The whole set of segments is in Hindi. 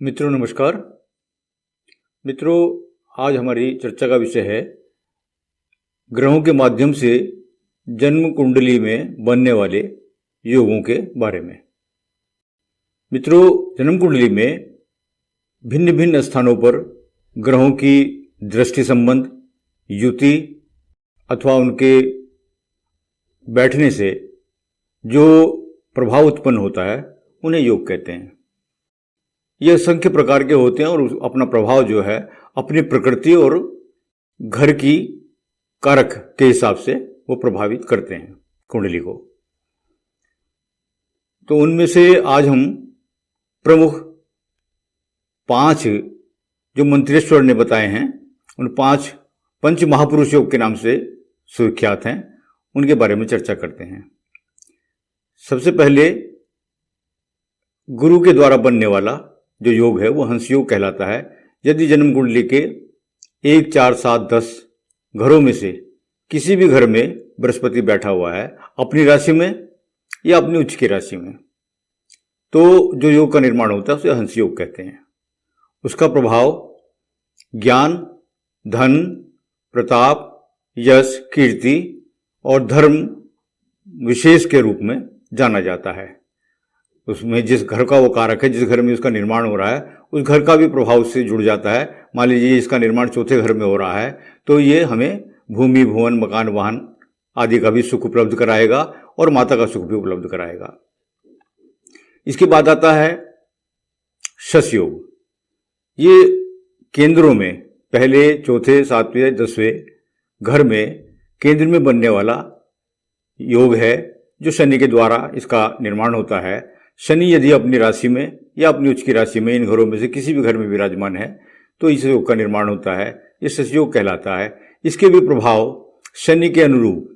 मित्रों नमस्कार। मित्रों, आज हमारी चर्चा का विषय है ग्रहों के माध्यम से जन्म कुंडली में बनने वाले योगों के बारे में। मित्रों, जन्म कुंडली में भिन्न भिन्न स्थानों पर ग्रहों की दृष्टि संबंध, युति अथवा उनके बैठने से जो प्रभाव उत्पन्न होता है उन्हें योग कहते हैं। ये असंख्य प्रकार के होते हैं और अपना प्रभाव जो है अपनी प्रकृति और घर की कारक के हिसाब से वो प्रभावित करते हैं कुंडली को। तो उनमें से आज हम प्रमुख 5 जो मंत्रेश्वर ने बताए हैं, उन 5 पंच महापुरुष योग के नाम से सुविख्यात हैं, उनके बारे में चर्चा करते हैं। सबसे पहले गुरु के द्वारा बनने वाला जो योग है वो हंस योग कहलाता है। यदि जन्म कुंडली के 1, 4, 7, 10 घरों में से किसी भी घर में बृहस्पति बैठा हुआ है अपनी राशि में या अपनी उच्च की राशि में, तो जो योग का निर्माण होता है उसे हंस योग कहते हैं। उसका प्रभाव ज्ञान, धन, प्रताप, यश, कीर्ति और धर्म विशेष के रूप में जाना जाता है। उसमें जिस घर का वो कारक है, जिस घर में उसका निर्माण हो रहा है, उस घर का भी प्रभाव उससे जुड़ जाता है। मान लीजिए इसका निर्माण चौथे घर में हो रहा है तो ये हमें भूमि, भुवन, मकान, वाहन आदि का भी सुख उपलब्ध कराएगा और माता का सुख भी उपलब्ध कराएगा। इसके बाद आता है शश योग। ये केंद्रों में पहले, चौथे, 7वें, 10वें घर में केंद्र में बनने वाला योग है जो शनि के द्वारा इसका निर्माण होता है। शनि यदि अपनी राशि में या अपनी उच्च की राशि में इन घरों में से किसी भी घर में विराजमान है तो इस योग का निर्माण होता है। ये शश योग कहलाता है। इसके भी प्रभाव शनि के अनुरूप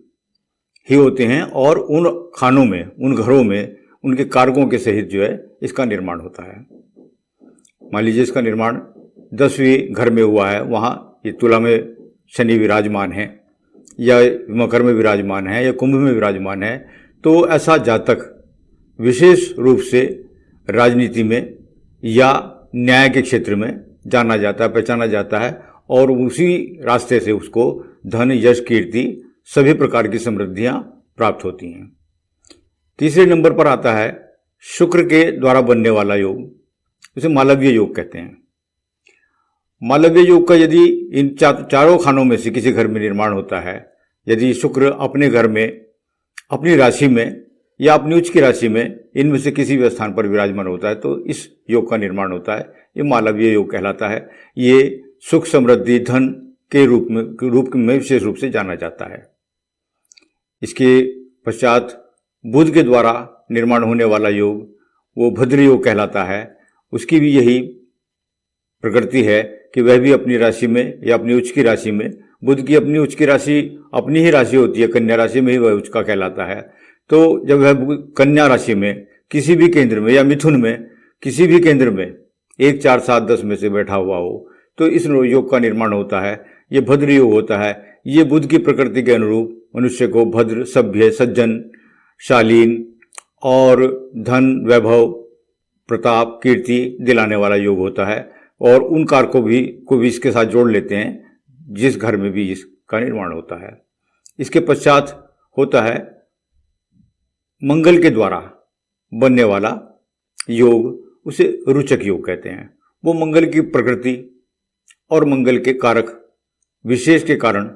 ही होते हैं और उन खानों में, उन घरों में उनके कारकों के सहित जो है इसका निर्माण होता है। मान लीजिए इसका निर्माण 10वें घर में हुआ है, वहाँ ये तुला में शनि विराजमान है या मकर में विराजमान है या कुंभ में विराजमान है, तो ऐसा जातक विशेष रूप से राजनीति में या न्याय के क्षेत्र में जाना जाता है, पहचाना जाता है और उसी रास्ते से उसको धन, यश, कीर्ति सभी प्रकार की समृद्धियां प्राप्त होती हैं। तीसरे नंबर पर आता है शुक्र के द्वारा बनने वाला योग, उसे मालव्य योग कहते हैं। मालव्य योग का यदि इन चारों खानों में से किसी घर में निर्माण होता है, यदि शुक्र अपने घर में, अपनी राशि में या अपनी उच्च की राशि में इनमें से किसी भी स्थान पर विराजमान होता है तो इस योग का निर्माण होता है। ये मालव्य योग कहलाता है। ये सुख, समृद्धि, धन के रूप में विशेष रूप से जाना जाता है। इसके पश्चात बुध के द्वारा निर्माण होने वाला योग वो भद्र योग कहलाता है। उसकी भी यही प्रकृति है कि वह भी अपनी राशि में या अपनी उच्च की राशि में, बुध की अपनी उच्च की राशि अपनी ही राशि होती है, कन्या राशि में ही वह उच्च का कहलाता है। तो जब वह कन्या राशि में किसी भी केंद्र में या मिथुन में किसी भी केंद्र में 1, 4, 7, 10 में से बैठा हुआ हो तो इस योग का निर्माण होता है। ये भद्र योग होता है। ये बुध की प्रकृति के अनुरूप मनुष्य को भद्र, सभ्य, सज्जन, शालीन और धन, वैभव, प्रताप, कीर्ति दिलाने वाला योग होता है और उन कारकों को भी इसके साथ जोड़ लेते हैं जिस घर में भी इसका निर्माण होता है। इसके पश्चात होता है मंगल के द्वारा बनने वाला योग, उसे रुचक योग कहते हैं। वो मंगल की प्रकृति और मंगल के कारक विशेष के कारण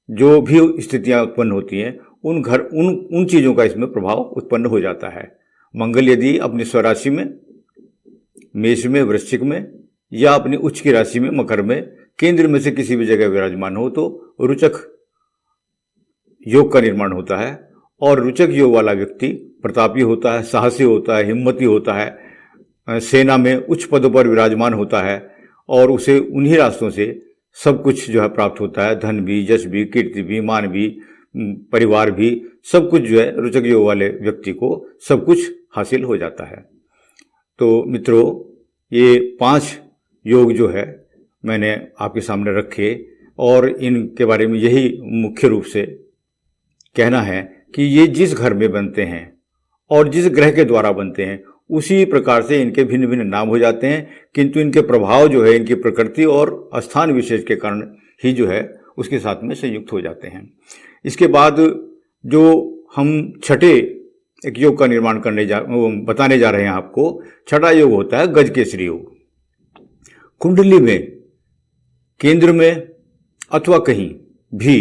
जो भी स्थितियां उत्पन्न होती हैं उन चीजों का इसमें प्रभाव उत्पन्न हो जाता है। मंगल यदि अपनी स्वराशि में, मेष में, वृश्चिक में या अपनी उच्च की राशि में, मकर में, केंद्र में से किसी भी जगह विराजमान हो तो रुचक योग का निर्माण होता है। और रुचक योग वाला व्यक्ति प्रतापी होता है, साहसी होता है, हिम्मती होता है, सेना में उच्च पदों पर विराजमान होता है और उसे उन्हीं रास्तों से सब कुछ जो है प्राप्त होता है। धन भी, यश भी, कीर्ति भी, मान भी, परिवार भी, सब कुछ जो है रुचक योग वाले व्यक्ति को सब कुछ हासिल हो जाता है। तो मित्रों, ये 5 योग जो है मैंने आपके सामने रखे और इनके बारे में यही मुख्य रूप से कहना है कि ये जिस घर में बनते हैं और जिस ग्रह के द्वारा बनते हैं उसी प्रकार से इनके भिन्न भिन्न नाम हो जाते हैं, किंतु इनके प्रभाव जो है इनकी प्रकृति और स्थान विशेष के कारण ही जो है उसके साथ में संयुक्त हो जाते हैं। इसके बाद जो हम छठे एक योग का निर्माण बताने जा रहे हैं आपको, छठा योग होता है गजकेसरी योग। कुंडली में केंद्र में अथवा कहीं भी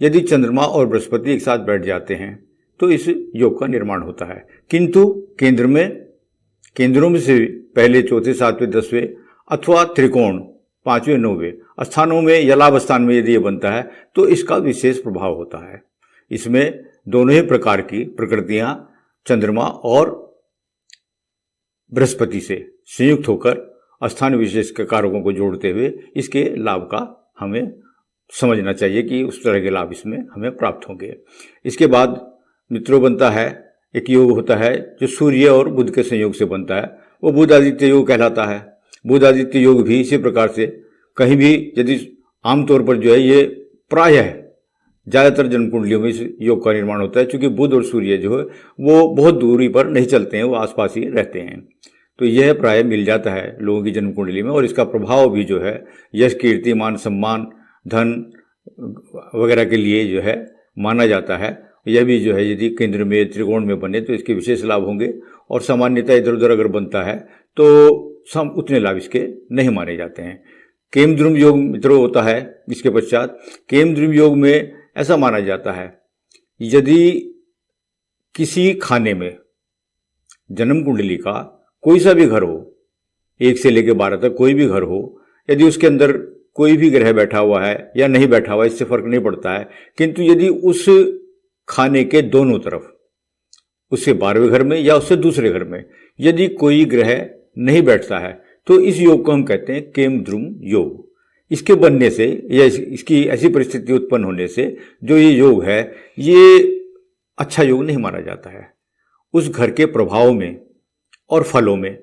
यदि चंद्रमा और बृहस्पति एक साथ बैठ जाते हैं तो इस योग का निर्माण होता है, किंतु केंद्रों में से पहले, चौथे, सातवें, 10वें अथवा त्रिकोण 5वें, 9वें स्थानों में या लाभ स्थान में यदि ये बनता है तो इसका विशेष प्रभाव होता है। इसमें दोनों ही प्रकार की प्रकृतियां चंद्रमा और बृहस्पति से संयुक्त होकर स्थान विशेष के कारकों को जोड़ते हुए इसके लाभ का हमें समझना चाहिए कि उस तरह के लाभ इसमें हमें प्राप्त होंगे। इसके बाद मित्रों बनता है एक योग होता है जो सूर्य और बुध के संयोग से बनता है, वो बुध आदित्य योग कहलाता है। बुध आदित्य योग भी इसी प्रकार से कहीं भी यदि आमतौर पर जो है ये प्रायः ज़्यादातर जन्म कुंडलियों में इस योग का निर्माण होता है, क्योंकि बुध और सूर्य जो है वो बहुत दूरी पर नहीं चलते हैं, वो आसपास ही रहते हैं। तो यह प्राय मिल जाता है लोगों की जन्म कुंडली में, और इसका प्रभाव भी जो है यश, कीर्ति, मान, सम्मान, धन वगैरह के लिए जो है माना जाता है। यह भी जो है यदि केंद्र में त्रिकोण में बने तो इसके विशेष लाभ होंगे, और सामान्यतः इधर उधर अगर बनता है तो उतने लाभ इसके नहीं माने जाते हैं। केमद्रुम योग मित्रों होता है। इसके पश्चात केमद्रुम योग में ऐसा माना जाता है यदि किसी खाने में जन्म कुंडली का कोई सा भी घर हो, 1 से लेकर 12 तक कोई भी घर हो, यदि उसके अंदर कोई भी ग्रह बैठा हुआ है या नहीं बैठा हुआ इससे फर्क नहीं पड़ता है, किंतु यदि उस खाने के दोनों तरफ, उससे 12वें घर में या उससे दूसरे घर में यदि कोई ग्रह नहीं बैठता है तो इस योग को हम कहते हैं केमद्रुम योग। इसके बनने से या इसकी ऐसी परिस्थिति उत्पन्न होने से जो ये योग है ये अच्छा योग नहीं माना जाता है। उस घर के प्रभाव में और फलों में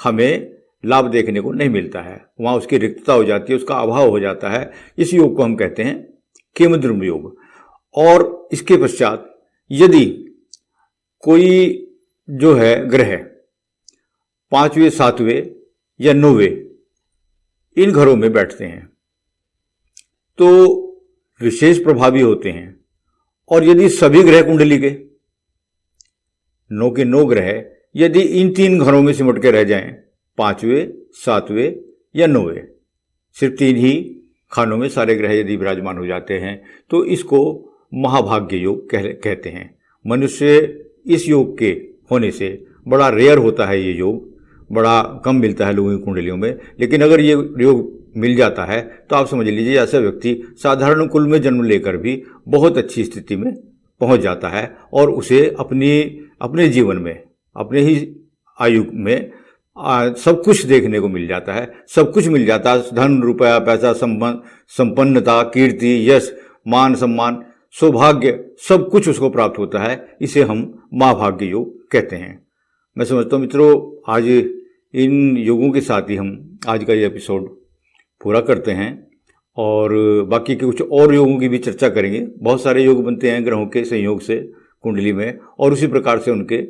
हमें लाभ देखने को नहीं मिलता है, वहाँ उसकी रिक्तता हो जाती है, उसका अभाव हो जाता है। इस योग को हम कहते हैं केमद्रुम योग। और इसके पश्चात यदि कोई जो है ग्रह 5वें, 7वें या 9वें इन घरों में बैठते हैं तो विशेष प्रभावी होते हैं। और यदि सभी ग्रह कुंडली के 9 के 9 ग्रह यदि इन 3 घरों में सिमट के रह जाएं, 5वें, 7वें या 9वें, सिर्फ 3 ही खानों में सारे ग्रह यदि विराजमान हो जाते हैं तो इसको महाभाग्य योग कहते हैं। मनुष्य इस योग के होने से बड़ा रेयर होता है, ये योग बड़ा कम मिलता है लोगों की कुंडलियों में, लेकिन अगर ये योग मिल जाता है तो आप समझ लीजिए ऐसा व्यक्ति साधारण कुल में जन्म लेकर भी बहुत अच्छी स्थिति में पहुंच जाता है और उसे अपने जीवन में, अपने ही आयु में सब कुछ देखने को मिल जाता है, सब कुछ मिल जाता है। धन, रुपया, पैसा, संपन्नता, कीर्ति, यश, मान, सम्मान, सौभाग्य, सब कुछ उसको प्राप्त होता है। इसे हम महाभाग्य योग कहते हैं। मैं समझता हूँ मित्रों आज इन योगों के साथ ही हम आज का ये एपिसोड पूरा करते हैं और बाकी के कुछ और योगों की भी चर्चा करेंगे। बहुत सारे योग बनते हैं ग्रहों के संयोग से कुंडली में और उसी प्रकार से उनके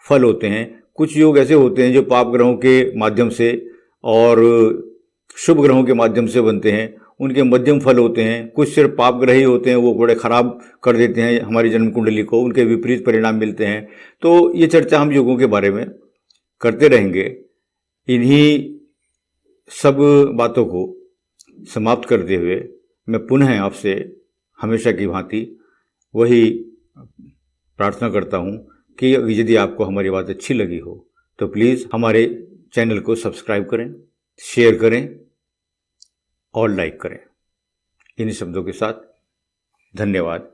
फल होते हैं। कुछ योग ऐसे होते हैं जो पाप ग्रहों के माध्यम से और शुभ ग्रहों के माध्यम से बनते हैं, उनके मध्यम फल होते हैं। कुछ सिर्फ पाप ग्रह ही होते हैं, वो बड़े खराब कर देते हैं हमारी जन्म कुंडली को, उनके विपरीत परिणाम मिलते हैं। तो ये चर्चा हम योगों के बारे में करते रहेंगे। इन्हीं सब बातों को समाप्त करते हुए मैं पुनः आपसे हमेशा की भांति वही प्रार्थना करता हूँ कि यदि आपको हमारी बात अच्छी लगी हो तो प्लीज़ हमारे चैनल को सब्सक्राइब करें, शेयर करें और लाइक करें। इन्हीं शब्दों के साथ धन्यवाद।